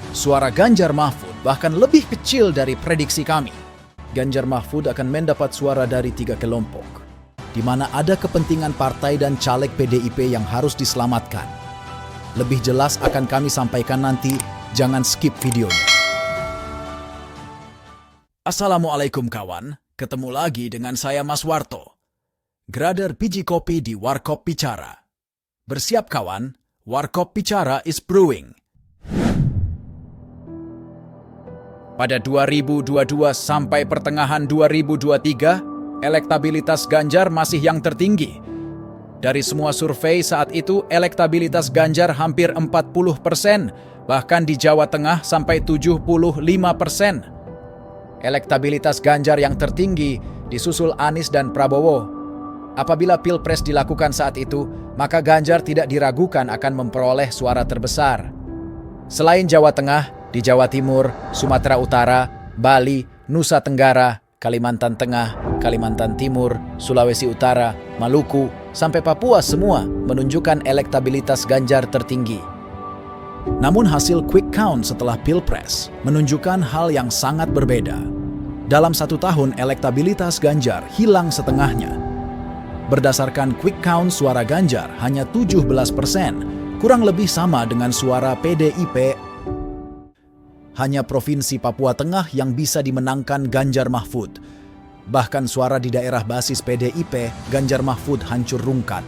Suara Ganjar Mahfud bahkan lebih kecil dari prediksi kami. Ganjar Mahfud akan mendapat suara dari 3 kelompok, di mana ada kepentingan partai dan caleg PDIP yang harus diselamatkan. Lebih jelas akan kami sampaikan nanti, jangan skip videonya. Assalamualaikum kawan, ketemu lagi dengan saya Mas Warto, grader biji kopi di Warkop Bicara. Bersiap kawan, Warkop Bicara is brewing. Pada 2022 sampai pertengahan 2023, elektabilitas Ganjar masih yang tertinggi. Dari semua survei saat itu, elektabilitas Ganjar hampir 40%, bahkan di Jawa Tengah sampai 75%. Elektabilitas Ganjar yang tertinggi disusul Anies dan Prabowo. Apabila Pilpres dilakukan saat itu, maka Ganjar tidak diragukan akan memperoleh suara terbesar. Selain Jawa Tengah, di Jawa Timur, Sumatera Utara, Bali, Nusa Tenggara, Kalimantan Tengah, Kalimantan Timur, Sulawesi Utara, Maluku, sampai Papua semua menunjukkan elektabilitas Ganjar tertinggi. Namun hasil quick count setelah Pilpres menunjukkan hal yang sangat berbeda. Dalam 1 tahun elektabilitas Ganjar hilang setengahnya. Berdasarkan quick count suara Ganjar hanya 17%, kurang lebih sama dengan suara PDIP. Hanya Provinsi Papua Tengah yang bisa dimenangkan Ganjar Mahfud. Bahkan suara di daerah basis PDIP, Ganjar Mahfud hancur rungkat.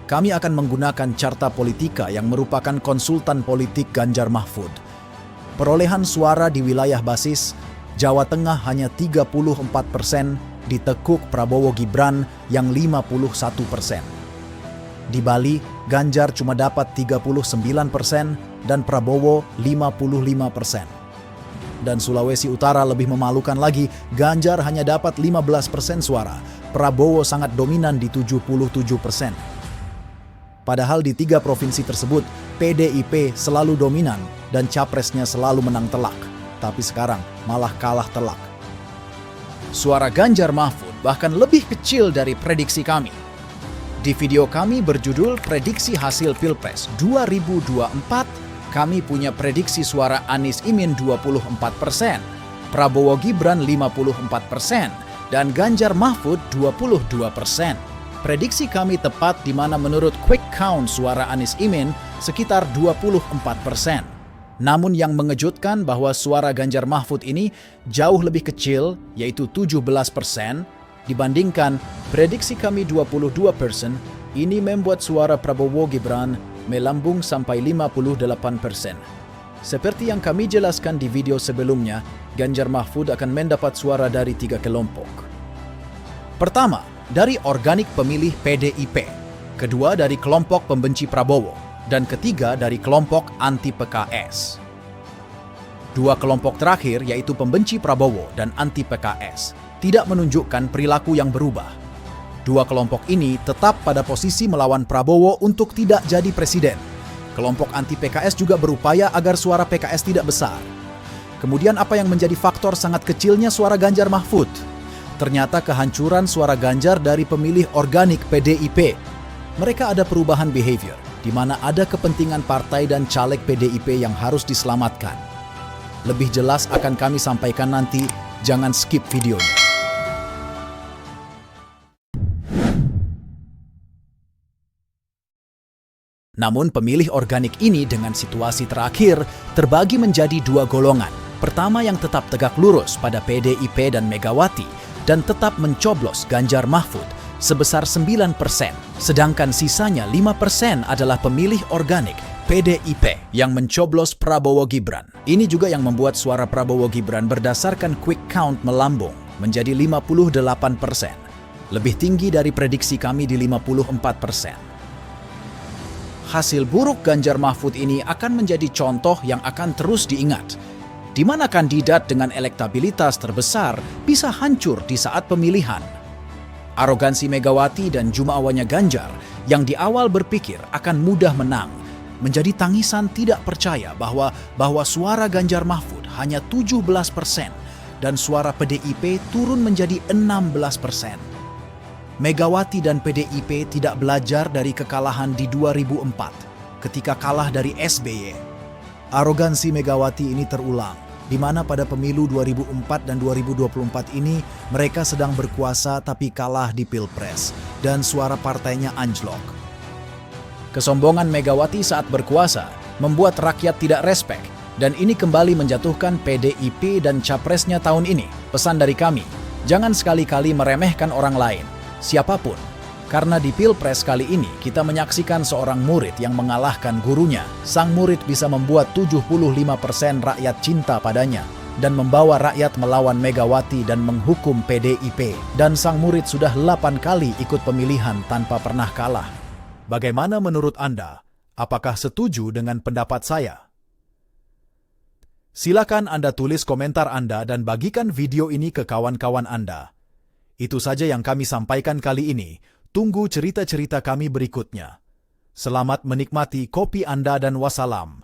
Kami akan menggunakan Carta Politika yang merupakan konsultan politik Ganjar Mahfud. Perolehan suara di wilayah basis, Jawa Tengah hanya 34%, ditekuk Prabowo Gibran yang 51%. Di Bali, Ganjar cuma dapat 39% dan Prabowo 55%. Dan Sulawesi Utara lebih memalukan lagi, Ganjar hanya dapat 15% suara, Prabowo sangat dominan di 77%. Padahal di 3 provinsi tersebut, PDIP selalu dominan dan capresnya selalu menang telak. Tapi sekarang malah kalah telak. Suara Ganjar Mahfud bahkan lebih kecil dari prediksi kami. Di video kami berjudul Prediksi Hasil Pilpres 2024, kami punya prediksi suara Anies Imin 24%, Prabowo Gibran 54%, dan Ganjar Mahfud 22%. Prediksi kami tepat di mana menurut quick count suara Anies Imin sekitar 24%. Namun yang mengejutkan bahwa suara Ganjar Mahfud ini jauh lebih kecil, yaitu 17%, dibandingkan prediksi kami 22%, ini membuat suara Prabowo Gibran melambung sampai 58%. Seperti yang kami jelaskan di video sebelumnya, Ganjar Mahfud akan mendapat suara dari 3 kelompok. Pertama, dari organik pemilih PDIP. Kedua, dari kelompok pembenci Prabowo. Dan ketiga, dari kelompok anti-PKS. 2 kelompok terakhir, yaitu pembenci Prabowo dan anti-PKS, tidak menunjukkan perilaku yang berubah. 2 kelompok ini tetap pada posisi melawan Prabowo untuk tidak jadi presiden. Kelompok anti-PKS juga berupaya agar suara PKS tidak besar. Kemudian apa yang menjadi faktor sangat kecilnya suara Ganjar Mahfud? Ternyata kehancuran suara Ganjar dari pemilih organik PDIP. Mereka ada perubahan behavior, di mana ada kepentingan partai dan caleg PDIP yang harus diselamatkan. Lebih jelas akan kami sampaikan nanti, jangan skip videonya. Namun pemilih organik ini dengan situasi terakhir terbagi menjadi 2 golongan. Pertama yang tetap tegak lurus pada PDIP dan Megawati dan tetap mencoblos Ganjar Mahfud sebesar 9%. Sedangkan sisanya 5% adalah pemilih organik PDIP yang mencoblos Prabowo Gibran. Ini juga yang membuat suara Prabowo Gibran berdasarkan quick count melambung menjadi 58%. Lebih tinggi dari prediksi kami di 54%. Hasil buruk Ganjar Mahfud ini akan menjadi contoh yang akan terus diingat, di mana kandidat dengan elektabilitas terbesar bisa hancur di saat pemilihan. Arogansi Megawati dan jumawanya Ganjar yang di awal berpikir akan mudah menang, menjadi tangisan tidak percaya bahwa suara Ganjar Mahfud hanya 17% dan suara PDIP turun menjadi 16%. Megawati dan PDIP tidak belajar dari kekalahan di 2004 ketika kalah dari SBY. Arogansi Megawati ini terulang, di mana pada pemilu 2004 dan 2024 ini mereka sedang berkuasa tapi kalah di Pilpres, dan suara partainya anjlok. Kesombongan Megawati saat berkuasa membuat rakyat tidak respek, dan ini kembali menjatuhkan PDIP dan capresnya tahun ini. Pesan dari kami, jangan sekali-kali meremehkan orang lain, siapapun. Karena di Pilpres kali ini kita menyaksikan seorang murid yang mengalahkan gurunya. Sang murid bisa membuat 75% rakyat cinta padanya dan membawa rakyat melawan Megawati dan menghukum PDIP. Dan sang murid sudah 8 kali ikut pemilihan tanpa pernah kalah. Bagaimana menurut Anda? Apakah setuju dengan pendapat saya? Silakan Anda tulis komentar Anda dan bagikan video ini ke kawan-kawan Anda. Itu saja yang kami sampaikan kali ini. Tunggu cerita-cerita kami berikutnya. Selamat menikmati kopi Anda dan wassalam.